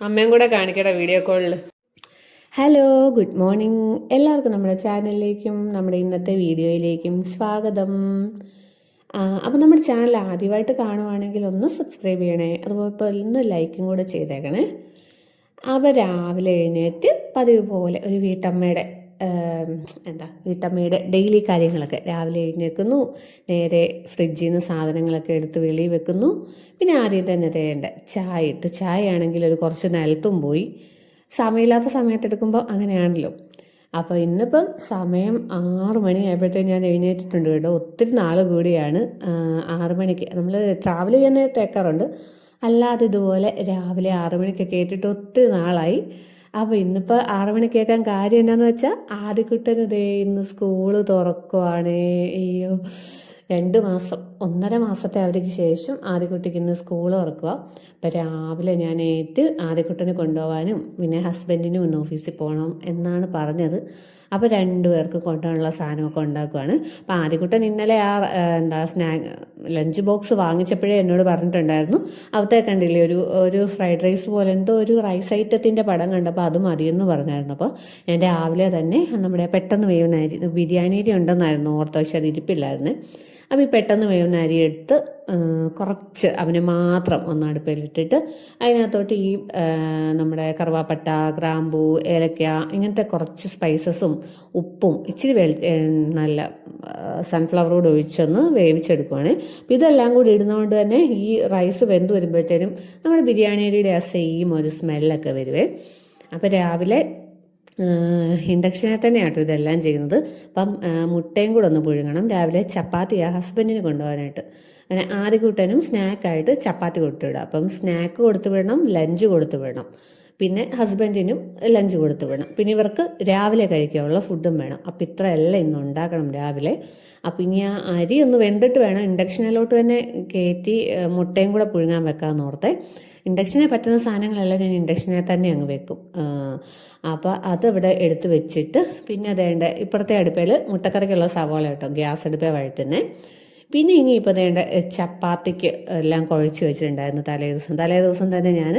അമ്മയും കൂടെ കാണിക്കട്ടെ വീഡിയോ കോളിൽ. Hello, good morning. എല്ലാവർക്കും നമ്മുടെ ചാനലിലേക്കും നമ്മുടെ ഇന്നത്തെ വീഡിയോയിലേക്കും സ്വാഗതം. അപ്പോൾ നമ്മുടെ ചാനൽ ആദ്യമായിട്ട് കാണുവാണെങ്കിൽ ഒന്ന് സബ്സ്ക്രൈബ് ചെയ്യണേ, അതുപോലെ ഒന്ന് ലൈക്കും കൂടെ ചെയ്തേക്കണേ. അപ്പോൾ രാവിലെ എഴുന്നേറ്റ് പതിവ് പോലെ ഒരു വീട്ടമ്മയുടെ ഡെയിലി കാര്യങ്ങളൊക്കെ രാവിലെ എഴുന്നേൽക്കുന്നു, നേരെ ഫ്രിഡ്ജിൽ നിന്ന് സാധനങ്ങളൊക്കെ എടുത്ത് വെളിയിൽ വെക്കുന്നു. പിന്നെ ആദ്യം തന്നെ ചായ ആണെങ്കിൽ ഒരു കുറച്ച് നിലത്തും പോയി, സമയമില്ലാത്ത സമയത്ത് എടുക്കുമ്പോൾ അങ്ങനെയാണല്ലോ. അപ്പോൾ ഇന്നിപ്പം സമയം 6 മണിയായപ്പോഴത്തേക്ക് ഞാൻ എഴുന്നേറ്റിട്ടുണ്ട് കേട്ടോ. ഒത്തിരി നാൾ കൂടിയാണ് 6 മണിക്ക് നമ്മൾ ട്രാവൽ ചെയ്യുന്ന തേക്കാറുണ്ട്, അല്ലാതെ ഇതുപോലെ രാവിലെ 6 മണിക്കൊക്കെ കേട്ടിട്ട് ഒത്തിരി നാളായി. അപ്പോൾ ഇന്നിപ്പോൾ 6 മണിക്ക് കേൾക്കാൻ കാര്യം എന്നാന്ന് വെച്ചാൽ ആദ്യക്കുട്ടന് ഇന്ന് സ്കൂള് തുറക്കുവാണേ. അയ്യോ, 2 മാസം 1.5 മാസത്തെ അവധിക്ക് ശേഷം ആദ്യക്കുട്ടിക്ക് ഇന്ന് സ്കൂൾ തുറക്കുക. അപ്പം രാവിലെ ഞാൻ ആദ്യക്കുട്ടനെ കൊണ്ടുപോകാനും പിന്നെ ഹസ്ബൻഡിനും ഇന്ന് ഓഫീസിൽ പോകണം എന്നാണ് പറഞ്ഞത്. അപ്പോൾ 2 പേർക്ക് കൊണ്ടുപോകാനുള്ള സാധനമൊക്കെ ഉണ്ടാക്കുകയാണ്. അപ്പോൾ ആദ്യക്കുട്ടൻ ഇന്നലെ ലഞ്ച് ബോക്സ് വാങ്ങിച്ചപ്പോഴേ എന്നോട് പറഞ്ഞിട്ടുണ്ടായിരുന്നു, അവിടുത്തെ കണ്ടില്ലേ ഒരു ഫ്രൈഡ് റൈസ് പോലെ എന്തോ ഒരു റൈസ് ഐറ്റത്തിൻ്റെ പടം കണ്ടപ്പോൾ അത് മതിയെന്ന് പറഞ്ഞായിരുന്നു. അപ്പോൾ ഞാൻ രാവിലെ തന്നെ നമ്മുടെ പെട്ടെന്ന് വേവുന്ന ബിരിയാണി അരി ഉണ്ടെന്നായിരുന്നു ഓർത്ത, പക്ഷെ അത് ഇരിപ്പില്ലായിരുന്നു. അപ്പോൾ ഈ പെട്ടെന്ന് വേവുന്ന അരി എടുത്ത് കുറച്ച് അവനെ മാത്രം ഒന്ന് അടുപ്പിലിട്ടിട്ട് അതിനകത്തോട്ട് ഈ നമ്മുടെ കറുവാപ്പട്ട, ഗ്രാമ്പൂ, ഏലക്ക ഇങ്ങനത്തെ കുറച്ച് സ്പൈസസും ഉപ്പും ഇച്ചിരി നല്ല സൺഫ്ലവർ കൂടെ ഒഴിച്ചൊന്ന് വേവിച്ചെടുക്കുവാണ്. അപ്പോൾ ഇതെല്ലാം കൂടി ഇടുന്നതുകൊണ്ട് തന്നെ ഈ റൈസ് വെന്ത് വരുമ്പോഴത്തേനും നമ്മുടെ ബിരിയാണി അരിയുടെ ആ സെയിം ഒരു സ്മെല്ലൊക്കെ വരുവേ. അപ്പോൾ രാവിലെ ഇൻഡക്ഷനെ തന്നെയാണ് ഇതെല്ലാം ചെയ്യുന്നത്. അപ്പം മുട്ടയും കൂടെ ഒന്ന് പുഴുങ്ങണം. രാവിലെ ചപ്പാത്തിയാണ് ഹസ്ബൻഡിന് കൊണ്ടുപോകാനായിട്ട്. അങ്ങനെ ആദ്യകൂട്ടനും സ്നാക്കായിട്ട് ചപ്പാത്തി കൊടുത്തു വിടാം. അപ്പം സ്നാക്ക് കൊടുത്തു വിടണം, ലഞ്ച് കൊടുത്തു വിടണം, പിന്നെ ഹസ്ബൻഡിനും ലഞ്ച് കൊടുത്തു വിടണം. പിന്നെ ഇവർക്ക് രാവിലെ കഴിക്കാനുള്ള ഫുഡും വേണം. അപ്പം ഇത്രയെല്ലാം ഇന്ന് ഉണ്ടാക്കണം രാവിലെ. അപ്പം ഇനി ആ അരി ഒന്ന് വെന്തിട്ട് വേണം ഇൻഡക്ഷനിലോട്ട് തന്നെ കയറ്റി മുട്ടയും കൂടെ പുഴുങ്ങാൻ വെക്കാമെന്ന് ഓർത്തെ. ഇൻഡക്ഷനെ പറ്റുന്ന സാധനങ്ങളെല്ലാം ഞാൻ ഇൻഡക്ഷനെ തന്നെ അങ്ങ് വെക്കും. അപ്പോൾ അതിവിടെ എടുത്ത് വെച്ചിട്ട് പിന്നെ അതേണ്ട ഇപ്പുറത്തെ അടുപ്പിൽ മുട്ടക്കറിക്കുള്ള സവാള കേട്ടോ ഗ്യാസ് അടുപ്പേ വഴറ്റുന്നത്. പിന്നെ ഇനിയിപ്പോൾ അതേണ്ട ചപ്പാത്തിക്ക് എല്ലാം കുഴച്ച് വെച്ചിട്ടുണ്ടായിരുന്നു തലേ ദിവസം തന്നെ ഞാൻ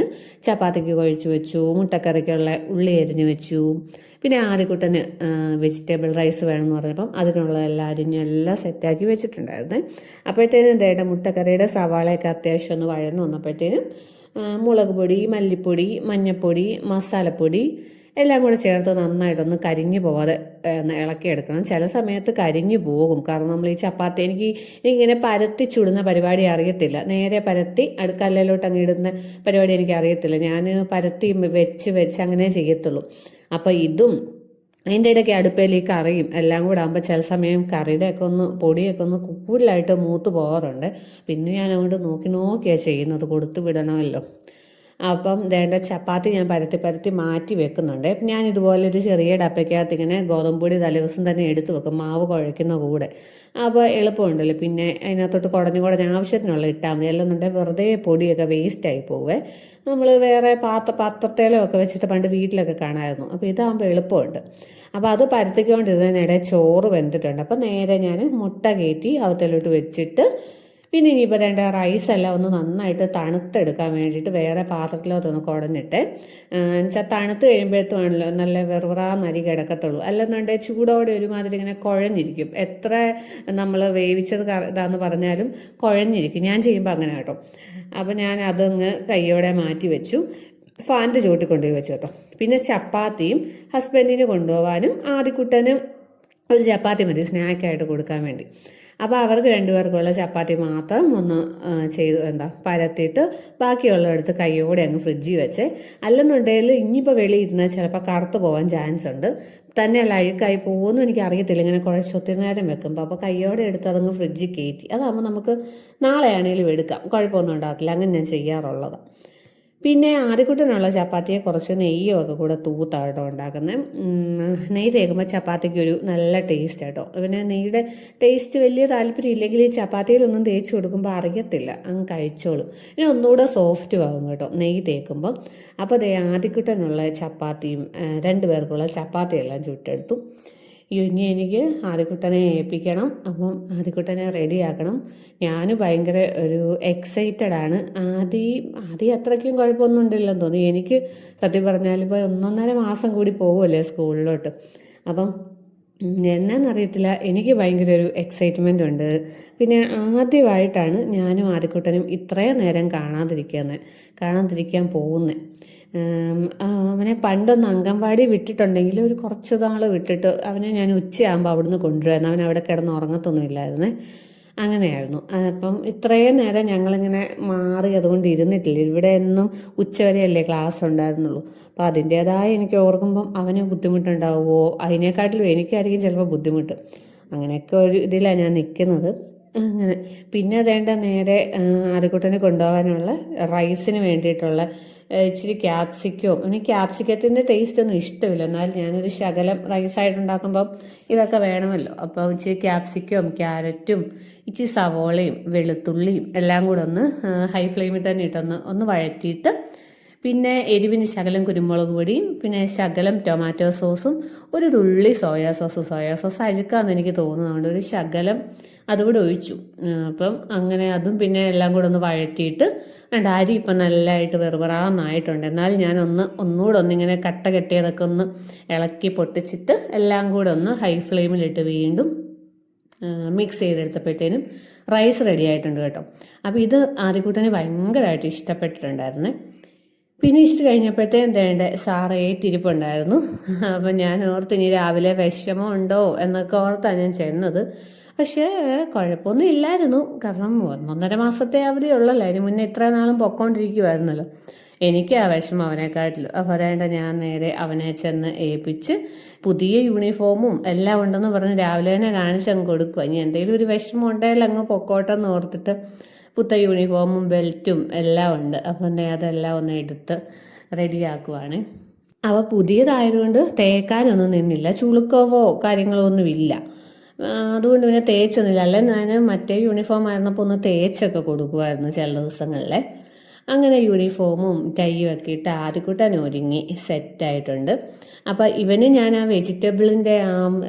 ചപ്പാത്തിക്ക് കുഴച്ച് വെച്ചു, മുട്ടക്കറിക്കുള്ള ഉള്ളി അരിഞ്ഞ് വെച്ചു. പിന്നെ ആദ്യക്കുട്ടന് വെജിറ്റബിൾ റൈസ് വേണമെന്ന് പറഞ്ഞപ്പം അതിനുള്ള എല്ലാം അരിഞ്ഞെല്ലാം സെറ്റാക്കി വെച്ചിട്ടുണ്ടായിരുന്നു. അപ്പോഴത്തേനും അതേണ്ട മുട്ടക്കറിയുടെ സവാളയൊക്കെ അത്യാവശ്യം ഒന്ന് വഴന്ന് വന്നപ്പോഴത്തേനും മുളക് പൊടി, മല്ലിപ്പൊടി, മഞ്ഞൾപ്പൊടി, മസാലപ്പൊടി എല്ലാം കൂടെ ചേർത്ത് നന്നായിട്ടൊന്ന് കരിഞ്ഞു പോകാതെ ഇളക്കിയെടുക്കണം. ചില സമയത്ത് കരിഞ്ഞു പോകും, കാരണം നമ്മൾ ഈ ചപ്പാത്തി എനിക്കിങ്ങനെ പരത്തി ചുടുന്ന പരിപാടി അറിയത്തില്ല. നേരെ പരത്തി കല്ലിലോട്ട് അങ്ങ് ഇടുന്ന പരിപാടി എനിക്ക് അറിയത്തില്ല. ഞാൻ പരത്തി വെച്ച് അങ്ങനെ ചെയ്യത്തുള്ളൂ. അപ്പോൾ ഇതും അതിൻ്റെ ഇടയ്ക്ക് അടുപ്പയിൽ ഈ കറിയും എല്ലാം കൂടെ ആകുമ്പോൾ ചില സമയം കറിയുടെയൊക്കെ പൊടിയൊക്കെ ഒന്ന് കൂടുതലായിട്ട് മൂത്ത് പോകാറുണ്ട്. പിന്നെ ഞാൻ അങ്ങോട്ട് നോക്കിയാണ് ചെയ്യുന്നത്, കൊടുത്തു വിടണമല്ലോ. അപ്പം വേണ്ട ചപ്പാത്തി ഞാൻ പരത്തി മാറ്റി വെക്കുന്നുണ്ട്. ഞാൻ ഇതുപോലെ ഒരു ചെറിയ ഡപ്പയ്ക്കകത്ത് ഇങ്ങനെ ഗോതമ്പൊടി തലേദിവസം തന്നെ എടുത്ത് വെക്കും, മാവ് കുഴയ്ക്കുന്ന കൂടെ. അപ്പോൾ എളുപ്പമുണ്ടല്ലോ. പിന്നെ അതിനകത്തോട്ട് കുടഞ്ഞ് ആവശ്യത്തിനുള്ള ഇട്ടാൽ മതി. അല്ലെന്നുണ്ടെങ്കിൽ വെറുതെ പൊടിയൊക്കെ വേസ്റ്റായി പോവേ. നമ്മൾ വേറെ പാത്രത്തേലൊക്കെ വെച്ചിട്ട് പണ്ട് വീട്ടിലൊക്കെ കാണാമായിരുന്നു. അപ്പോൾ ഇതാകുമ്പോൾ എളുപ്പമുണ്ട്. അപ്പോൾ അത് പരത്തിക്കൊണ്ടിരുന്നതിനിടെ ചോറ് വെന്തിട്ടുണ്ട്. അപ്പോൾ നേരെ ഞാൻ മുട്ട കയറ്റി അവത്തിലോട്ട് വെച്ചിട്ട് പിന്നെ ഇനിയിപ്പോൾ റൈസെല്ലാം ഒന്ന് നന്നായിട്ട് തണുത്തെടുക്കാൻ വേണ്ടിയിട്ട് വേറെ പാത്രത്തിലോട്ടൊന്ന് കുടഞ്ഞിട്ട് എന്നുവെച്ചാൽ തണുത്ത് കഴിയുമ്പോഴത്തേമാണല്ലോ നല്ല വെറുറാന്നരി കിടക്കത്തുള്ളൂ. അല്ലെന്നുണ്ടെങ്കിൽ ചൂടോടെ ഒരുമാതിരി ഇങ്ങനെ കുഴഞ്ഞിരിക്കും. എത്ര നമ്മൾ വേവിച്ചത് ഇതാന്ന് പറഞ്ഞാലും കുഴഞ്ഞിരിക്കും. ഞാൻ ചെയ്യുമ്പോൾ അങ്ങനെ കേട്ടോ. അപ്പോൾ ഞാൻ അതങ്ങ് കയ്യോടെ മാറ്റി വെച്ചു, ഫാനിൻ്റെ ചോട്ടിൽ കൊണ്ടുപോയി വെച്ചു കേട്ടോ. പിന്നെ ചപ്പാത്തിയും ഹസ്ബൻഡിന് കൊണ്ടുപോകാനും ആദ്യക്കുട്ടനും ഒരു ചപ്പാത്തി മതി സ്നാക്കായിട്ട് കൊടുക്കാൻ വേണ്ടി. അപ്പോൾ അവർക്ക് 2 പേർക്കുള്ള ചപ്പാത്തി മാത്രം ഒന്ന് പരത്തിയിട്ട് ബാക്കിയുള്ളതെടുത്ത് കയ്യോടെ അങ്ങ് ഫ്രിഡ്ജിൽ വെച്ച്. അല്ലെന്നുണ്ടെങ്കിൽ ഇനിയിപ്പോൾ വെളിയിരുന്നാൽ ചിലപ്പോൾ കറുത്ത് പോകാൻ ചാൻസ് ഉണ്ട്. തന്നെയല്ല അഴുക്കായി പോകുമെന്നും എനിക്ക് അറിയത്തില്ല ഇങ്ങനെ കുഴച്ച് ഒത്തിരി നേരം വെക്കുമ്പോൾ. അപ്പോൾ കയ്യോടെ എടുത്ത് അതങ്ങ് ഫ്രിഡ്ജിൽ കയറ്റി, അതാകുമ്പോൾ നമുക്ക് നാളെ ആണെങ്കിലും എടുക്കാം, കുഴപ്പമൊന്നും ഉണ്ടാകത്തില്ല. അങ്ങനെ ഞാൻ ചെയ്യാറുള്ളത്. പിന്നെ ആദ്യക്കുട്ടനുള്ള ചപ്പാത്തിയെ കുറച്ച് നെയ്യൊക്കെ കൂടെ തൂത്താട്ടോ ഉണ്ടാക്കുന്നത്. നെയ്യ് തേക്കുമ്പോൾ ചപ്പാത്തിക്ക് ഒരു നല്ല ടേസ്റ്റ് കേട്ടോ. പിന്നെ നെയ്യുടെ ടേസ്റ്റ് വലിയ താല്പര്യം ഇല്ലെങ്കിൽ ഈ ചപ്പാത്തിയിലൊന്നും തേച്ച് കൊടുക്കുമ്പോൾ അറിയത്തില്ല, അങ്ങ് കഴിച്ചോളും. ഇനി ഒന്നുകൂടെ സോഫ്റ്റും ആകും കേട്ടോ നെയ്യ് തേക്കുമ്പം. അപ്പോൾ ആദ്യക്കുട്ടനുള്ള ചപ്പാത്തിയും 2 പേർക്കുള്ള ചപ്പാത്തിയെല്ലാം ചുട്ടെടുത്തു. ഇനി എനിക്ക് ആദിക്കുട്ടനെ ഏൽപ്പിക്കണം. അപ്പം ആദിക്കുട്ടനെ റെഡിയാക്കണം. ഞാൻ ഭയങ്കര ഒരു എക്സൈറ്റഡ് ആണ്. ആദ്യം അത്രയ്ക്കും കുഴപ്പമൊന്നും ഉണ്ടില്ലെന്ന് തോന്നി. എനിക്ക് സത്യം പറഞ്ഞാൽ ഇപ്പോൾ 1.5 മാസം കൂടി പോകുമല്ലേ സ്കൂളിലോട്ട്. അപ്പം എന്നാന്നറിയത്തില്ല, എനിക്ക് ഭയങ്കര ഒരു എക്സൈറ്റ്മെൻ്റ് ഉണ്ട്. പിന്നെ ആദ്യമായിട്ടാണ് ഞാനും ആദിക്കുട്ടനും ഇത്രയും നേരം കാണാതിരിക്കാൻ പോകുന്നത്. അവനെ പണ്ടൊന്ന് അംഗൻവാടി വിട്ടിട്ടുണ്ടെങ്കിൽ ഒരു കുറച്ച് നാൾ വിട്ടിട്ട് അവനെ ഞാൻ ഉച്ചയാകുമ്പോൾ അവിടുന്ന് കൊണ്ടുവരുമായിരുന്നു. അവൻ അവിടെ കിടന്ന് ഉറങ്ങത്തൊന്നുമില്ലായിരുന്നേ. അങ്ങനെയായിരുന്നു. അപ്പം ഇത്രയും നേരം ഞങ്ങളിങ്ങനെ മാറി അതുകൊണ്ട് ഇരുന്നിട്ടില്ല. ഇവിടെ എന്നും ഉച്ചവരെയല്ലേ ക്ലാസ് ഉണ്ടായിരുന്നുള്ളൂ. അപ്പോൾ അതിൻ്റേതായ എനിക്ക് ഓർക്കുമ്പം അവന് ബുദ്ധിമുട്ടുണ്ടാവുമോ, അതിനെക്കാട്ടിലും എനിക്കായിരിക്കും ചിലപ്പോൾ ബുദ്ധിമുട്ട്. അങ്ങനെയൊക്കെ ഒരു ഇതിലാണ് ഞാൻ നിൽക്കുന്നത്. അങ്ങനെ പിന്നെ അതേണ്ട നേരെ ആദ്യക്കുട്ടനെ കൊണ്ടുപോകാനുള്ള റൈസിന് വേണ്ടിയിട്ടുള്ള ഇച്ചിരി ക്യാപ്സിക്കവും, എനിക്ക് ക്യാപ്സിക്കത്തിൻ്റെ ടേസ്റ്റ് ഒന്നും ഇഷ്ടമില്ല. എന്നാൽ ഞാനൊരു ശകലം റൈസായിട്ടുണ്ടാക്കുമ്പം ഇതൊക്കെ വേണമല്ലോ. അപ്പോൾ ഇച്ചിരി ക്യാപ്സിക്കവും ക്യാരറ്റും ഇച്ചിരി സവോളയും വെളുത്തുള്ളിയും എല്ലാം കൂടെ ഒന്ന് ഹൈ ഫ്ലെയിമിൽ തന്നെ ഒന്ന് വഴറ്റിയിട്ട്, പിന്നെ എരിവിന് ശകലം കുരുമുളക് പൊടിയും പിന്നെ ശകലം ടൊമാറ്റോ സോസും ഒരു തുള്ളി സോയാ സോസ് അഴുക്കാന്ന് എനിക്ക് തോന്നുന്നതുകൊണ്ട് ഒരു ശകലം അതുകൂടെ ഒഴിച്ചു. അപ്പം അങ്ങനെ അതും പിന്നെ എല്ലാം കൂടെ ഒന്ന് വഴറ്റിയിട്ട് അരി ഇപ്പം നല്ലതായിട്ട് വെറുപറാന്നായിട്ടുണ്ട്. എന്നാൽ ഞാൻ ഒന്നുകൂടെ ഒന്നിങ്ങനെ കട്ട കെട്ടിയതൊക്കെ ഒന്ന് ഇളക്കി പൊട്ടിച്ചിട്ട് എല്ലാം കൂടെ ഒന്ന് ഹൈ ഫ്ലെയിമിലിട്ട് വീണ്ടും മിക്സ് ചെയ്തെടുത്തപ്പോഴത്തേനും റൈസ് റെഡി ആയിട്ടുണ്ട് കേട്ടോ. അപ്പോൾ ഇത് ആദ്യക്കൂട്ടനെ ഭയങ്കരമായിട്ട് ഇഷ്ടപ്പെട്ടിട്ടുണ്ടായിരുന്നേ. പിന്നെ ഇച്ചിരി കഴിഞ്ഞപ്പോഴത്തേനും വേണ്ട സാറ് ഏറ്റിരിപ്പുണ്ടായിരുന്നു. അപ്പം ഞാൻ ഓർത്ത് ഇനി രാവിലെ വിഷമം ഉണ്ടോ എന്നൊക്കെ ഓർത്താണ് ഞാൻ ചെന്നത്. പക്ഷേ കുഴപ്പമൊന്നും ഇല്ലായിരുന്നു. കാരണം 1.5 മാസത്തെ അവധിയുള്ളല്ലോ. അതിന് മുന്നേ ഇത്ര നാളും പൊക്കോണ്ടിരിക്കുമായിരുന്നല്ലോ. എനിക്ക് ആ വിഷമം അവനെക്കാട്ടിലും. അപ്പോൾ അതേണ്ട ഞാൻ നേരെ അവനെ ചെന്ന് ഏൽപ്പിച്ച് പുതിയ യൂണിഫോമും എല്ലാം ഉണ്ടെന്ന് പറഞ്ഞ് രാവിലെ തന്നെ കാണിച്ചങ്ങ് കൊടുക്കുക. ഇനി എന്തെങ്കിലും ഒരു വിഷമം ഉണ്ടെങ്കിൽ അങ്ങ് പൊക്കോട്ടെന്ന് ഓർത്തിട്ട് പുത്ത യൂണിഫോമും ബെൽറ്റും എല്ലാം ഉണ്ട്. അപ്പം അതെല്ലാം ഒന്ന് എടുത്ത് റെഡിയാക്കുവാണ്. അവ പുതിയതായതുകൊണ്ട് തേക്കാനൊന്നും നിന്നില്ല. ചുളുക്കവോ കാര്യങ്ങളോ ഒന്നുമില്ല. അതുകൊണ്ട് പിന്നെ തേച്ചൊന്നുമില്ല. അല്ലെങ്കിൽ ഞാൻ മറ്റേ യൂണിഫോം ആയിരുന്നപ്പോൾ ഒന്ന് തേച്ചൊക്കെ കൊടുക്കുമായിരുന്നു ചില ദിവസങ്ങളിലെ. അങ്ങനെ യൂണിഫോമും ടൈയും ഒക്കെ ഇട്ട് ആദ്യക്കൂട്ടൻ ഒരുങ്ങി സെറ്റായിട്ടുണ്ട്. അപ്പോൾ ഇവന് ഞാൻ ആ വെജിറ്റബിളിൻ്റെ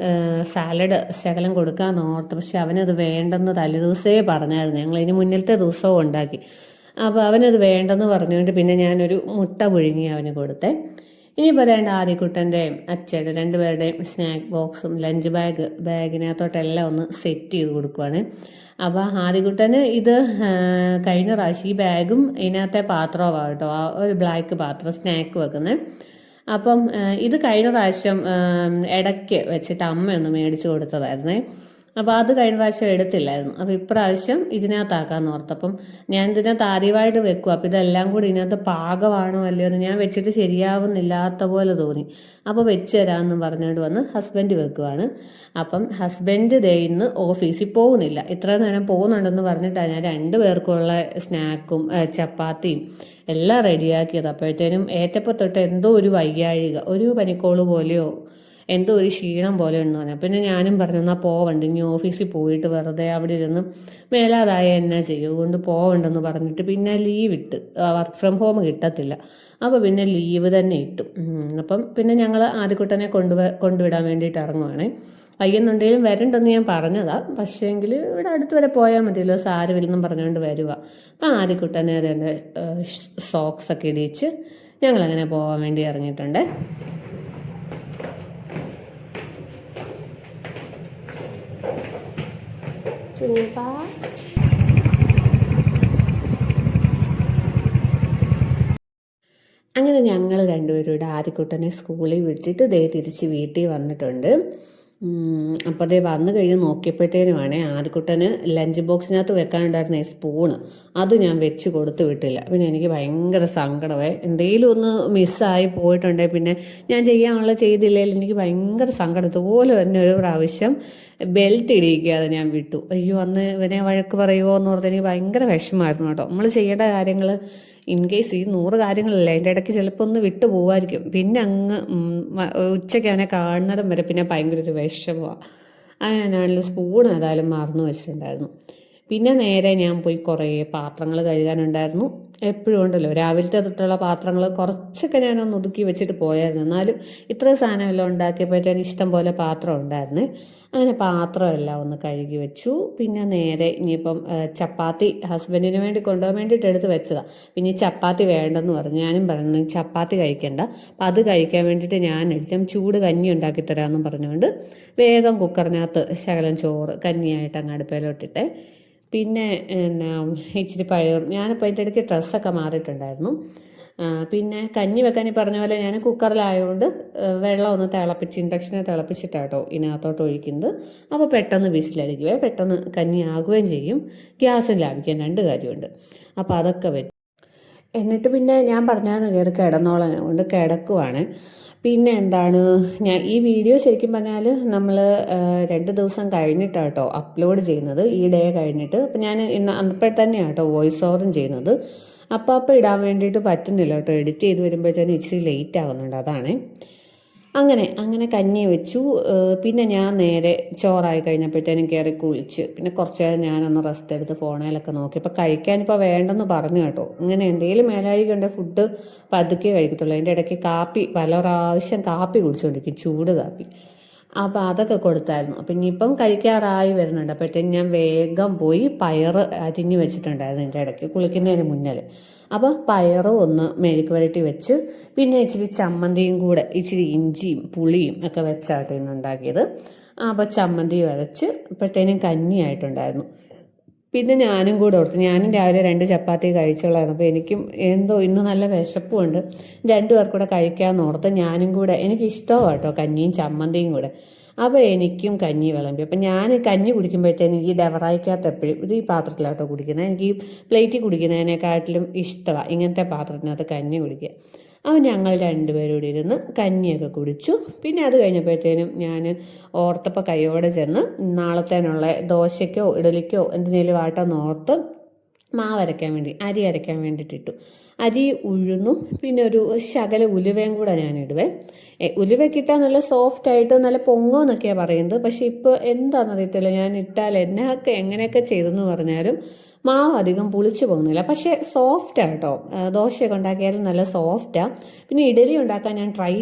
സാലഡ് ശകലം കൊടുക്കാൻ ഓർത്തു. പക്ഷെ അവനത് വേണ്ടെന്ന് തലേദിവസമേ പറഞ്ഞായിരുന്നു. ഞങ്ങളിതിന് മുന്നിലത്തെ ദിവസവും ഉണ്ടാക്കി. അപ്പോൾ അവനത് വേണ്ടെന്ന് പറഞ്ഞുകൊണ്ട് പിന്നെ ഞാനൊരു മുട്ട പുഴുങ്ങി അവന് കൊടുത്തേ. ഇനി പറയേണ്ട ആദ്യക്കുട്ടൻ്റെയും അച്ഛയുടെ 2 പേരുടെയും സ്നാക്ക് ബോക്സും ലഞ്ച് ബാഗിനകത്തോട്ടെല്ലാം ഒന്ന് സെറ്റ് ചെയ്ത് കൊടുക്കുവാണ്. അപ്പോൾ ആദ്യക്കുട്ടന് ഇത് കഴിഞ്ഞ പ്രാവശ്യം ഈ ബാഗും ഇതിനകത്തെ പാത്രമാണ് കേട്ടോ, ആ ഒരു ബ്ലാക്ക് പാത്രം സ്നാക്ക് വെക്കുന്നത്. അപ്പം ഇത് കഴിഞ്ഞ പ്രാവശ്യം ഇടയ്ക്ക് വെച്ചിട്ട് അമ്മയൊന്ന് മേടിച്ച് കൊടുത്തതായിരുന്നേ. അപ്പോൾ അത് കഴിഞ്ഞ പ്രാവശ്യം എടുത്തില്ലായിരുന്നു. അപ്പോൾ ഇപ്രാവശ്യം ഇതിനകത്താക്കാമെന്ന് ഓർത്തപ്പം ഞാൻ ഇതിനകത്ത് ആദ്യമായിട്ട് വെക്കും. അപ്പോൾ ഇതെല്ലാം കൂടി ഇതിനകത്ത് പാകമാണോ അല്ലയോ എന്ന് ഞാൻ വെച്ചിട്ട് ശരിയാവുന്നില്ലാത്ത പോലെ തോന്നി. അപ്പോൾ വെച്ച് തരാമെന്ന് പറഞ്ഞുകൊണ്ട് വന്ന് ഹസ്ബൻഡ് വെക്കുവാണ്. അപ്പം ഹസ്ബൻഡ് ഇന്ന് ഓഫീസിൽ പോകുന്നില്ല. ഇത്ര നേരം പോകുന്നുണ്ടെന്ന് പറഞ്ഞിട്ടാണ് ഞാൻ 2 പേർക്കുള്ള സ്നാക്കും ചപ്പാത്തിയും എല്ലാം റെഡിയാക്കിയത്. അപ്പോഴത്തേനും ഏറ്റപ്പോൾ തൊട്ട് എന്തോ ഒരു വയ്യാഴിക, ഒരു പനിക്കോള് പോലെയോ എന്തോ ഒരു ക്ഷീണം പോലെ ഉണ്ടെന്ന് പറഞ്ഞു. പിന്നെ ഞാനും പറഞ്ഞു എന്നാൽ പോവണ്ട, ഇനി ഓഫീസിൽ പോയിട്ട് വെറുതെ അവിടെ ഇരുന്ന് മേലാതായ എന്നാ ചെയ്യും, അതുകൊണ്ട് പോവണ്ടെന്ന് പറഞ്ഞിട്ട് പിന്നെ ലീവ് ഇട്ട്. വർക്ക് ഫ്രം ഹോം കിട്ടത്തില്ല. അപ്പോൾ പിന്നെ ലീവ് തന്നെ ഇട്ടു. അപ്പം പിന്നെ ഞങ്ങൾ ആദ്യക്കുട്ടനെ കൊണ്ടുവിടാൻ വേണ്ടിയിട്ട് ഇറങ്ങുവാണേ. വയ്യുന്നുണ്ടെങ്കിലും വരണ്ടെന്ന് ഞാൻ പറഞ്ഞതാ. പക്ഷേങ്കിൽ ഇവിടെ അടുത്ത് വരെ പോയാൽ മതിയല്ലോ, സാരമില്ലെന്നും പറഞ്ഞുകൊണ്ട് വരുക. അപ്പം ആദ്യക്കുട്ടനെ തന്നെ സോക്സൊക്കെ ഇടിച്ച് ഞങ്ങളങ്ങനെ പോകാൻ വേണ്ടി ഇറങ്ങിയിട്ടുണ്ട്. അങ്ങനെ ഞങ്ങൾ 2 പേരുടെ ആദ്യക്കുട്ടനെ സ്കൂളിൽ വിട്ടിട്ട് തിരിച്ച് വീട്ടിൽ വന്നിട്ടുണ്ട്. അപ്പോൾ വന്നു കഴിഞ്ഞ് നോക്കിയപ്പോഴത്തേനുമാണ് ആദ്യക്കുട്ടന് ലഞ്ച് ബോക്സിനകത്ത് വെക്കാനുണ്ടായിരുന്ന സ്പൂണ് അത് ഞാൻ വെച്ച് കൊടുത്തു വിട്ടില്ല. പിന്നെ എനിക്ക് ഭയങ്കര സങ്കടമായി. എന്തെങ്കിലും ഒന്ന് മിസ്സായി പോയിട്ടുണ്ടെങ്കിൽ പിന്നെ ഞാൻ ചെയ്യാനുള്ള ചെയ്തില്ലെങ്കിൽ എനിക്ക് ഭയങ്കര സങ്കടം. ഇതുപോലെ തന്നെ ഒരു പ്രാവശ്യം ബെൽറ്റ് ഇടിയിക്കാതെ ഞാൻ വിട്ടു. അയ്യോ, അന്ന് ഇവനെ വഴക്ക് പറയുമോ എന്ന് ഓർത്ത് എനിക്ക് ഭയങ്കര വിഷമമായിരുന്നു കേട്ടോ. നമ്മൾ ചെയ്യേണ്ട കാര്യങ്ങൾ ഇൻ കേസ് ഈ 100 കാര്യങ്ങളല്ലേ, അതിൻ്റെ ഇടയ്ക്ക് ചിലപ്പോൾ ഒന്ന് വിട്ടു പോവായിരിക്കും. പിന്നെ അങ്ങ് ഉച്ചയ്ക്ക് അവനെ കാണുന്നിടം വരെ പിന്നെ ഭയങ്കര ഒരു വിഷമമാണ്. അങ്ങനെയാണെങ്കിലും സ്പൂൺ ഏതായാലും മറന്നു വെച്ചിട്ടുണ്ടായിരുന്നു. പിന്നെ നേരെ ഞാൻ പോയി കുറേ പാത്രങ്ങൾ കഴുകാനുണ്ടായിരുന്നു. എപ്പോഴും ഉണ്ടല്ലോ രാവിലത്തെ തൊട്ടുള്ള പാത്രങ്ങൾ കുറച്ചൊക്കെ ഞാനൊന്ന് ഒതുക്കി വെച്ചിട്ട് പോയായിരുന്നു. എന്നാലും ഇത്ര സാധനമെല്ലാം ഉണ്ടാക്കിയപ്പോഴത്തേന് ഇഷ്ടം പോലെ പാത്രം ഉണ്ടായിരുന്നേ. അങ്ങനെ പാത്രമെല്ലാം ഒന്ന് കഴുകി വെച്ചു. പിന്നെ നേരെ ഇനിയിപ്പം ചപ്പാത്തി ഹസ്ബൻഡിന് വേണ്ടി കൊണ്ടുപോകാൻ വേണ്ടിയിട്ട് എടുത്ത് വെച്ചതാണ്. പിന്നെ ഈ ചപ്പാത്തി വേണ്ടെന്ന് പറഞ്ഞു. ഞാനും പറഞ്ഞു ചപ്പാത്തി കഴിക്കണ്ട, അപ്പം അത് കഴിക്കാൻ വേണ്ടിയിട്ട് ഞാൻ എടുത്തും ചൂട് കഞ്ഞി ഉണ്ടാക്കി തരാമെന്നും പറഞ്ഞുകൊണ്ട് വേഗം കുക്കറിനകത്ത് ശകലം ചോറ് കഞ്ഞിയായിട്ട് അങ്ങ് അടുപ്പയിലോട്ടിട്ടെ. പിന്നെ എന്നാ ഇച്ചിരി പഴം, ഞാനിപ്പോൾ അതിൻ്റെ ഇടയ്ക്ക് ഡ്രസ്സൊക്കെ മാറിയിട്ടുണ്ടായിരുന്നു. പിന്നെ കഞ്ഞി വെക്കാൻ ഈ പറഞ്ഞ പോലെ ഞാൻ കുക്കറിലായതുകൊണ്ട് വെള്ളം ഒന്ന് തിളപ്പിച്ച് ഇൻഡക്ഷനെ തിളപ്പിച്ചിട്ടാട്ടോ ഇതിനകത്തോട്ട് ഒഴിക്കുന്നത്. അപ്പോൾ പെട്ടെന്ന് വിസിലടിക്കുവേ, പെട്ടെന്ന് കഞ്ഞി ആകുകയും ചെയ്യും, ഗ്യാസും ലാഭിക്കാൻ രണ്ട് കാര്യമുണ്ട്. അപ്പോൾ അതൊക്കെ വെച്ചു. എന്നിട്ട് പിന്നെ ഞാൻ പറഞ്ഞാൽ കയറി കിടന്നോളാൻ കൊണ്ട് കിടക്കുവാണ്. പിന്നെ എന്താണ്, ഞാൻ ഈ വീഡിയോ ശരിക്കും പറഞ്ഞാൽ നമ്മൾ 2 ദിവസം കഴിഞ്ഞിട്ടാണ് കേട്ടോ അപ്ലോഡ് ചെയ്യുന്നത്, ഈ ഡേ കഴിഞ്ഞിട്ട്. അപ്പം ഞാൻ ഇന്ന് അപ്പോഴത്തന്നെയാണ് കേട്ടോ വോയിസ് ഓവറും ചെയ്യുന്നത്. അപ്പോൾ ഇടാൻ വേണ്ടിയിട്ട് പറ്റുന്നില്ല കേട്ടോ, എഡിറ്റ് ചെയ്ത് വരുമ്പോഴത്തേനും ഇച്ചിരി ലേറ്റ് ആകുന്നുണ്ട്, അതാണ്. അങ്ങനെ കഞ്ഞി വെച്ചു. പിന്നെ ഞാൻ നേരെ ചോറായി കഴിഞ്ഞപ്പോഴത്തേനും കയറി കുളിച്ച് പിന്നെ കുറച്ച് നേരം ഞാനൊന്ന് റെസ്റ്റ് എടുത്ത് ഫോണിലൊക്കെ നോക്കി. ഇപ്പോൾ കഴിക്കാനിപ്പോൾ വേണ്ടെന്ന് പറഞ്ഞു കേട്ടോ. ഇങ്ങനെ എന്തെങ്കിലും മേലാഴിക്കുണ്ട് ഫുഡ് പതുക്കെ കഴിക്കത്തുള്ളൂ. അതിൻ്റെ ഇടയ്ക്ക് കാപ്പി പല പ്രാവശ്യം കാപ്പി കുടിച്ചുകൊണ്ടിരിക്കും, ചൂട് കാപ്പി. അപ്പോൾ അതൊക്കെ കൊടുത്തായിരുന്നു. അപ്പം ഇനിയിപ്പം കഴിക്കാറായി വരുന്നുണ്ട്. അപ്പോഴത്തേക്കും ഞാൻ വേഗം പോയി പയറ് അരിഞ്ഞ് വെച്ചിട്ടുണ്ടായിരുന്നു എൻ്റെ ഇടയ്ക്ക് കുളിക്കുന്നതിന് മുന്നിൽ. അപ്പോൾ പയറും ഒന്ന് മെഴുക്ക് പുരട്ടി വെച്ച് പിന്നെ ഇച്ചിരി ചമ്മന്തിയും കൂടെ ഇച്ചിരി ഇഞ്ചിയും പുളിയും ഒക്കെ വെച്ചാട്ടോ ഇന്ന് ഉണ്ടാക്കിയത്. അപ്പോൾ ചമ്മന്തി വരച്ച് അപ്പോഴത്തേനും കഞ്ഞിയായിട്ടുണ്ടായിരുന്നു. പിന്നെ ഞാനും കൂടെ ഓർത്തു, ഞാനും രാവിലെ 2 ചപ്പാത്തി കഴിച്ചോളായിരുന്നു. അപ്പോൾ എനിക്കും എന്തോ ഇന്ന് നല്ല വിശപ്പുണ്ട്, 2 പേർക്കൂടെ കഴിക്കാമെന്ന് ഓർത്ത് ഞാനും കൂടെ, എനിക്ക് ഇഷ്ടമാണ് കേട്ടോ കഞ്ഞിയും ചമ്മന്തിയും കൂടെ. അപ്പോൾ എനിക്കും കഞ്ഞി വിളമ്പി. അപ്പം ഞാൻ കഞ്ഞി കുടിക്കുമ്പോഴത്തേനും ഈ ഡെവറായിക്കകത്ത് എപ്പോഴും ഇത് ഈ പാത്രത്തിലാട്ടോ കുടിക്കുന്നത്. എനിക്ക് ഈ പ്ലേറ്റിൽ കുടിക്കുന്നതിനെക്കാട്ടിലും ഇഷ്ടമാണ് ഇങ്ങനത്തെ പാത്രത്തിനകത്ത് കഞ്ഞി കുടിക്കുക. അപ്പോൾ ഞങ്ങൾ 2 പേരും കൂടി ഇരുന്ന് കഞ്ഞിയൊക്കെ കുടിച്ചു. പിന്നെ അത് കഴിഞ്ഞപ്പോഴത്തേനും ഞാൻ ഓർത്തപ്പോൾ കൈയോടെ ചെന്ന് നാളത്തേനുള്ള ദോശയ്ക്കോ ഇഡലിക്കോ എന്തിനേലും ആട്ടെന്ന് ഓർത്ത് മാവ് അരയ്ക്കാൻ വേണ്ടി അരി അരയ്ക്കാൻ വേണ്ടിയിട്ടിട്ടു. അരി ഉഴുന്നും പിന്നെ ഒരു ശകല ഉലുവയും കൂടെ ഞാൻ ഇടുവേ. ഉലുവയൊക്കെ ഇട്ടാൽ നല്ല സോഫ്റ്റ് ആയിട്ട് നല്ല പൊങ്ങുമെന്നൊക്കെയാണ് പറയുന്നത്. പക്ഷെ ഇപ്പോൾ എന്താണെന്നറിയത്തില്ല, ഞാൻ ഇട്ടാൽ എങ്ങനെയൊക്കെ ചെയ്തെന്ന് പറഞ്ഞാലും മാവ് അധികം പുളിച്ച് പോകുന്നില്ല. പക്ഷേ സോഫ്റ്റാണ് കേട്ടോ, ദോശയൊക്കെ ഉണ്ടാക്കിയാലും നല്ല സോഫ്റ്റാണ്. പിന്നെ ഇഡലി ഉണ്ടാക്കാൻ ഞാൻ ട്രൈ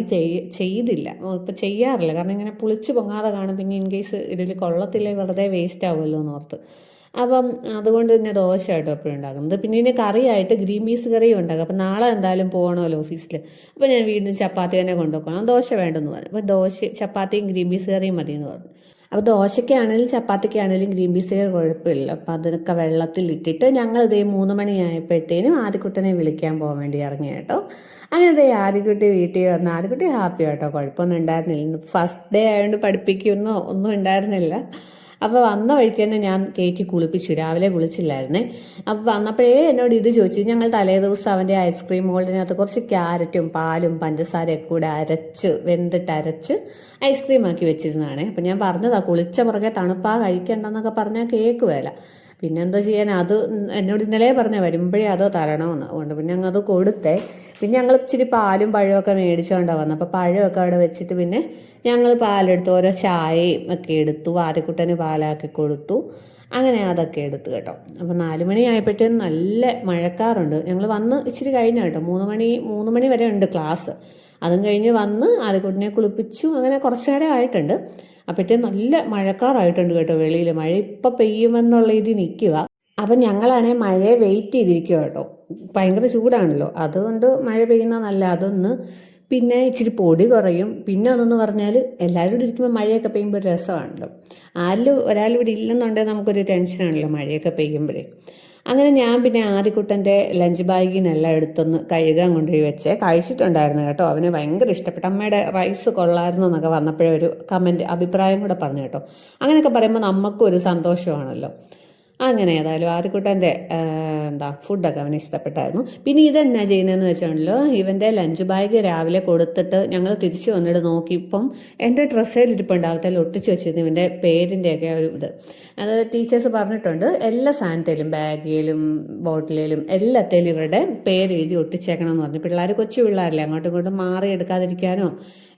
ചെയ്തില്ല, ഇപ്പോൾ ചെയ്യാറില്ല. കാരണം ഇങ്ങനെ പുളിച്ച് പൊങ്ങാതെ കാണും, പിന്നെ ഇൻ കേസ് ഇഡലി കൊള്ളത്തില്ലേ വെറുതെ വേസ്റ്റ് ആവുമല്ലോ എന്നോർത്ത്. അപ്പം അതുകൊണ്ട് തന്നെ ദോശ ആയിട്ട് എപ്പോഴും ഉണ്ടാക്കുന്നത്. പിന്നെ ഇതിന് കറിയായിട്ട് ഗ്രീൻ പീസ് കറിയും ഉണ്ടാകും. അപ്പം നാളെ എന്തായാലും പോകണമല്ലോ ഓഫീസിൽ. അപ്പോൾ ഞാൻ വീണ്ടും ചപ്പാത്തി തന്നെ കൊണ്ടുപോകണം, ദോശ വേണ്ടെന്ന് പറഞ്ഞു. അപ്പോൾ ചപ്പാത്തിയും ഗ്രീൻ പീസ് കറിയും മതി എന്ന് പറഞ്ഞു. അപ്പോൾ ദോശയ്ക്കാണെങ്കിലും ചപ്പാത്തിക്കാണെങ്കിലും ഗ്രീൻ പീസ് കറി കുഴപ്പമില്ല. അപ്പോൾ അതൊക്കെ വെള്ളത്തിലിട്ടിട്ട് ഞങ്ങൾ ഇതേ 3 മണിയായപ്പോഴത്തേനും ആദിക്കുട്ടനെ വിളിക്കാൻ പോകാൻ വേണ്ടി ഇറങ്ങി കേട്ടോ. അങ്ങനെ ആദിക്കുട്ടി വീട്ടിൽ വന്ന് ആദിക്കുട്ടി ഹാപ്പി കേട്ടോ, കുഴപ്പമൊന്നും ഉണ്ടായിരുന്നില്ല. ഫസ്റ്റ് ഡേ ആയതുകൊണ്ട് പഠിപ്പിക്കുന്നോ ഒന്നും ഉണ്ടായിരുന്നില്ല. അപ്പോൾ വന്ന വഴിക്ക് തന്നെ ഞാൻ കയറ്റി കുളിപ്പിച്ചു, രാവിലെ കുളിച്ചില്ലായിരുന്നേ. അപ്പോൾ വന്നപ്പോഴേ എന്നോട് ഇത് ചോദിച്ചു. ഞങ്ങൾ തലേ ദിവസം അവൻ്റെ ഐസ്ക്രീം മോൾഡിനകത്ത് കുറച്ച് ക്യാരറ്റും പാലും പഞ്ചസാരയൊക്കെ കൂടെ വെന്തിട്ട് ഐസ്ക്രീം ആക്കി വെച്ചിരുന്നതാണ്. അപ്പം ഞാൻ പറഞ്ഞതാ കുളിച്ച പുറകെ തണുപ്പാ കഴിക്കണ്ടെന്നൊക്കെ പറഞ്ഞാൽ കേൾക്കുവേല. പിന്നെ എന്തോ ചെയ്യാൻ, അത് എന്നോട് ഇന്നലെ പറഞ്ഞ വരുമ്പോഴേ അത് തരണമെന്ന്. അതുകൊണ്ട് പിന്നെ അങ്ങ് അത് കൊടുത്തേ. പിന്നെ ഞങ്ങൾ ഇച്ചിരി പാലും പഴമൊക്കെ മേടിച്ചുകൊണ്ടാണ് വന്നത്. അപ്പോൾ പഴമൊക്കെ അവിടെ വെച്ചിട്ട് പിന്നെ ഞങ്ങൾ പാലെടുത്ത് ഓരോ ചായയും ഒക്കെ എടുത്തു, ആദ്യക്കുട്ടന് പാലാക്കി കൊടുത്തു. അങ്ങനെ അതൊക്കെ എടുത്തു കേട്ടോ. അപ്പോൾ 4 മണി ആയപ്പോഴത്തേനും നല്ല മഴക്കാറുണ്ട്. ഞങ്ങൾ വന്ന് ഇച്ചിരി കഴിഞ്ഞ കേട്ടോ, 3 മണി വരെ ഉണ്ട് ക്ലാസ്. അതും കഴിഞ്ഞ് വന്ന് ആദ്യക്കുട്ടനെ കുളിപ്പിച്ചു. അങ്ങനെ കുറച്ച് നേരം ആയിട്ടുണ്ട്. അപ്പോഴത്തേക്കും നല്ല മഴക്കാറായിട്ടുണ്ട് കേട്ടോ വെളിയിൽ. മഴ ഇപ്പം പെയ്യുമെന്നുള്ള ഇത് നിൽക്കുക. അപ്പം ഞങ്ങളാണെങ്കിൽ മഴയെ വെയിറ്റ് ചെയ്തിരിക്കുക കേട്ടോ, ഭയങ്കര ചൂടാണല്ലോ, അതുകൊണ്ട് മഴ പെയ്യുന്ന നല്ല അതൊന്ന്. പിന്നെ ഇച്ചിരി പൊടി കുറയും. പിന്നെ അതെന്ന് പറഞ്ഞാൽ എല്ലാവരും കൂടി ഇരിക്കുമ്പോൾ മഴയൊക്കെ പെയ്യുമ്പോൾ ഒരു രസമാണല്ലോ. ഒരാളിവിടെ ഇല്ലെന്നുണ്ടെങ്കിൽ നമുക്കൊരു ടെൻഷനാണല്ലോ മഴയൊക്കെ പെയ്യുമ്പോഴേ. അങ്ങനെ ഞാൻ പിന്നെ ആദിക്കുട്ടൻ്റെ ലഞ്ച് ബാഗിൽ നിന്നെല്ലാം എടുത്തൊന്ന് കഴുകാൻ കൊണ്ടുപോയി വെച്ചേ. കഴിച്ചിട്ടുണ്ടായിരുന്നു കേട്ടോ, അവന് ഭയങ്കര ഇഷ്ടപ്പെട്ടു. അമ്മയുടെ റൈസ് കൊള്ളായിരുന്നു എന്നൊക്കെ വന്നപ്പോഴേ ഒരു അഭിപ്രായം കൂടെ പറഞ്ഞു കേട്ടോ. അങ്ങനെയൊക്കെ പറയുമ്പോൾ നമുക്കും ഒരു സന്തോഷമാണല്ലോ. അങ്ങനെ ഏതായാലും ആദിക്കുട്ടൻ്റെ ഫുഡൊക്കെ അവന് ഇഷ്ടപ്പെട്ടായിരുന്നു. പിന്നെ ഇതെന്നാ ചെയ്യുന്നതെന്ന് വെച്ചാണല്ലോ, ഇവൻ്റെ ലഞ്ച് ബാഗ് രാവിലെ കൊടുത്തിട്ട് ഞങ്ങൾ തിരിച്ചു വന്നിട്ട് നോക്കിയപ്പം എൻ്റെ ഡ്രസ്സേലിരിപ്പുണ്ടാകത്തിൽ ഒട്ടിച്ച് വെച്ചിരുന്നു ഇവൻ്റെ പേരിൻ്റെയൊക്കെ ഒരു ഇത്. അത് ടീച്ചേഴ്സ് പറഞ്ഞിട്ടുണ്ട്, എല്ലാ സാധനത്തിലും ബാഗിലും ബോട്ടിലും എല്ലാത്തേലും ഇവരുടെ പേര് എഴുതി ഒട്ടിച്ചേക്കണം എന്ന് പറഞ്ഞു. പിള്ളേർ കൊച്ചു പിള്ളേരല്ലേ, അങ്ങോട്ടും ഇങ്ങോട്ടും മാറി എടുക്കാതിരിക്കാനോ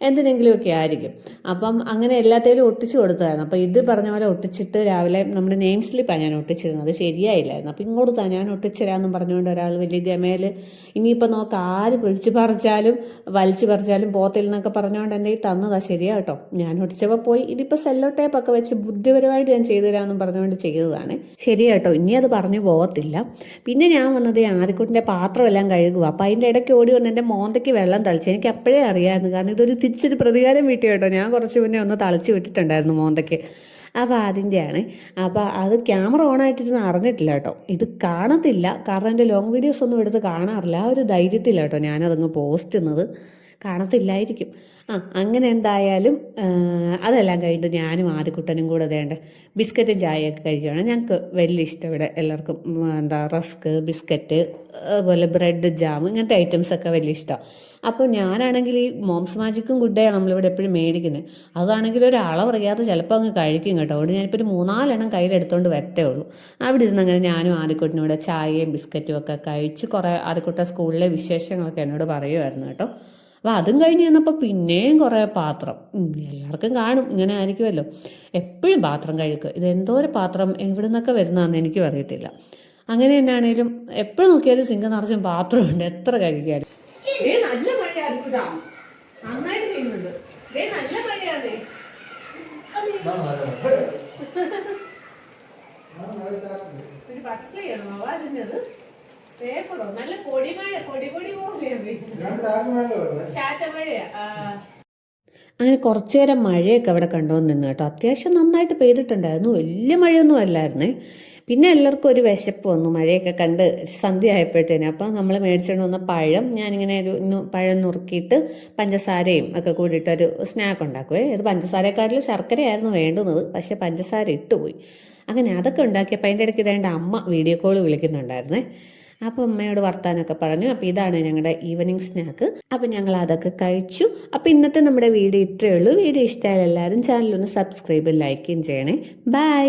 എന്തിനെങ്കിലുമൊക്കെ ആയിരിക്കും. അപ്പം അങ്ങനെ എല്ലാത്തേലും ഒട്ടിച്ചു കൊടുത്തതായിരുന്നു. അപ്പോൾ ഇത് പറഞ്ഞ പോലെ ഒട്ടിച്ചിട്ട് രാവിലെ നമ്മുടെ നെയിം സ്ലിപ്പാണ് ഞാൻ ഒട്ടിച്ചിരുന്നത്, ശരിയായില്ലായിരുന്നു. അപ്പോൾ ഇങ്ങോട്ട് താ ഞാൻ ഒട്ടിച്ചരാമെന്നും പറഞ്ഞുകൊണ്ട് ഒരാൾ വലിയ ഗമയിൽ ഇനിയിപ്പോൾ നോക്ക് ആര് പിടിച്ചു പറിച്ചാലും വലിച്ചു പറിച്ചാലും പോത്തിൽ എന്നൊക്കെ പറഞ്ഞുകൊണ്ട് എൻ്റെ ഈ തന്നതാ. ശരിയാ കേട്ടോ, ഞാൻ ഒട്ടിച്ചപ്പോൾ പോയി. ഇതിപ്പോൾ സെല്ലോ ടേപ്പൊക്കെ വെച്ച് ബുദ്ധിപരമായിട്ട് ഞാൻ ചെയ്തു തരാമെന്നും പറഞ്ഞുകൊണ്ട് ചെയ്തതാണ്. ശരിയാ കേട്ടോ, ഇനി അത് പറഞ്ഞു പോകത്തില്ല. പിന്നെ ഞാൻ വന്നത് ആദ്യക്കുട്ടിൻ്റെ പാത്രമെല്ലാം കഴുകുക. അപ്പോൾ അതിൻ്റെ ഇടയ്ക്ക് ഓടി വന്ന് എൻ്റെ മോന്തയ്ക്ക് വെള്ളം തളിച്ചു. എനിക്ക് അപ്പോഴേ അറിയാമായിരുന്നു, കാരണം ഇതൊരു തിരിച്ചൊരു പ്രതികാരം വീട്ടിൽ കേട്ടോ. ഞാൻ കുറച്ച് മുന്നേ ഒന്ന് തളിച്ച് വിട്ടിട്ടുണ്ടായിരുന്നു മോന്തയ്ക്ക്. അപ്പോൾ അതിൻ്റെയാണ്. അപ്പോൾ അത് ക്യാമറ ഓൺ ആയിട്ടിരുന്ന് അറിഞ്ഞിട്ടില്ല കേട്ടോ. ഇത് കാണത്തില്ല, കാരണം എൻ്റെ ലോങ് വീഡിയോസ് ഒന്നും എടുത്ത് കാണാറില്ല. ആ ഒരു ധൈര്യത്തില്ല കേട്ടോ ഞാനതങ്ങ് പോസ്റ്റ് ചെയ്യുന്നത്. കാണത്തില്ലായിരിക്കും. അങ്ങനെ എന്തായാലും അതെല്ലാം കഴിഞ്ഞിട്ട് ഞാനും ആദ്യക്കുട്ടനും കൂടെ അതേണ്ട ബിസ്ക്കറ്റും ചായയൊക്കെ കഴിക്കുകയാണ്. ഞങ്ങൾക്ക് വലിയ ഇഷ്ടം ഇവിടെ എല്ലാവർക്കും. റസ്ക്, ബിസ്ക്കറ്റ്, അതുപോലെ ബ്രെഡ്, ജാം, ഇങ്ങനത്തെ ഐറ്റംസൊക്കെ വലിയ ഇഷ്ടമാണ്. അപ്പോൾ ഞാനാണെങ്കിൽ ഈ മോംസ് മാജിക്കും ഗുഡ് ഡേ നമ്മളിവിടെ എപ്പോഴും മേടിക്കുന്നത്. അതാണെങ്കിൽ ഒരളവറിയാതെ ചിലപ്പോൾ അങ്ങ് കഴിക്കും കേട്ടോ. അതുകൊണ്ട് ഞാനിപ്പോൾ ഒരു 3-4 കയ്യിലെടുത്തോണ്ട് വരത്തേ ഉള്ളൂ. അവിടെ ഇരുന്ന് അങ്ങനെ ഞാനും ആദ്യക്കുട്ടനും കൂടെ ചായയും ബിസ്ക്കറ്റും ഒക്കെ കഴിച്ച് കുറേ ആദ്യക്കുട്ട സ്കൂളിലെ വിശേഷങ്ങളൊക്കെ എന്നോട് പറയുമായിരുന്നു കേട്ടോ. അപ്പോൾ അതും കഴിഞ്ഞ് ചെന്നപ്പോൾ പിന്നെയും കുറേ പാത്രം. എല്ലാവർക്കും കാണും, ഇങ്ങനെ ആയിരിക്കുമല്ലോ, എപ്പോഴും പാത്രം കഴുകുക. ഇതെന്തോ ഒരു പാത്രം എവിടെ നിന്നൊക്കെ വരുന്നതെന്ന് എനിക്കും അറിയത്തില്ല. അങ്ങനെ തന്നെയാണേലും എപ്പോഴും നോക്കിയാലും സിങ്ക് നിറച്ചും പാത്രമുണ്ട്, എത്ര കഴുകിയാലും. നല്ല മഴയായിരിക്കും, നന്നായിട്ട് ചെയ്യുന്നുണ്ട്. നല്ല മഴയാതെ ഒരു ബട്ടർഫ്ലൈയാണോ ആവാസിൻ്റെത്? പേപ്പറോ? നല്ല പൊടിമഴ, പൊടി പോലെയാണ്, ചാറ്റമഴയാ. അങ്ങനെ കുറച്ചു നേരം മഴയൊക്കെ അവിടെ കണ്ടുകൊണ്ട് നിന്ന് കേട്ടോ. അത്യാവശ്യം നന്നായിട്ട് പെയ്തിട്ടുണ്ടായിരുന്നു, വലിയ മഴയൊന്നും അല്ലായിരുന്നേ. പിന്നെ എല്ലാവർക്കും ഒരു വിശപ്പ് വന്നു മഴയൊക്കെ കണ്ട് സന്ധ്യ ആയപ്പോഴത്തേനും. അപ്പം നമ്മൾ മേടിച്ചുകൊണ്ട് വന്ന പഴം ഞാനിങ്ങനെ പഴം നുറുക്കിയിട്ട് പഞ്ചസാരയും ഒക്കെ കൂടിയിട്ടൊരു സ്നാക്ക് ഉണ്ടാക്കുവേ. ഇത് പഞ്ചസാരക്കാട്ടിൽ ശർക്കരയായിരുന്നു വേണ്ടുന്നത്, പക്ഷേ പഞ്ചസാര ഇട്ടുപോയി. അങ്ങനെ അതൊക്കെ ഉണ്ടാക്കിയപ്പോൾ അതിൻ്റെ ഇടയ്ക്ക് ഇതേണ്ട അമ്മ വീഡിയോ കോൾ വിളിക്കുന്നുണ്ടായിരുന്നേ. അപ്പോൾ അമ്മയോട് വർത്താനൊക്കെ പറഞ്ഞു. അപ്പോൾ ഇതാണ് ഞങ്ങളുടെ ഈവനിങ് സ്നാക്ക്. അപ്പോൾ ഞങ്ങൾ അതൊക്കെ കഴിച്ചു. അപ്പോൾ ഇന്നത്തെ നമ്മുടെ വീഡിയോ ഇത്രയേ ഉള്ളൂ. വീഡിയോ ഇഷ്ടമായാലും എല്ലാവരും ചാനലൊന്ന് സബ്സ്ക്രൈബും ലൈക്കും ചെയ്യണേ. ബൈ.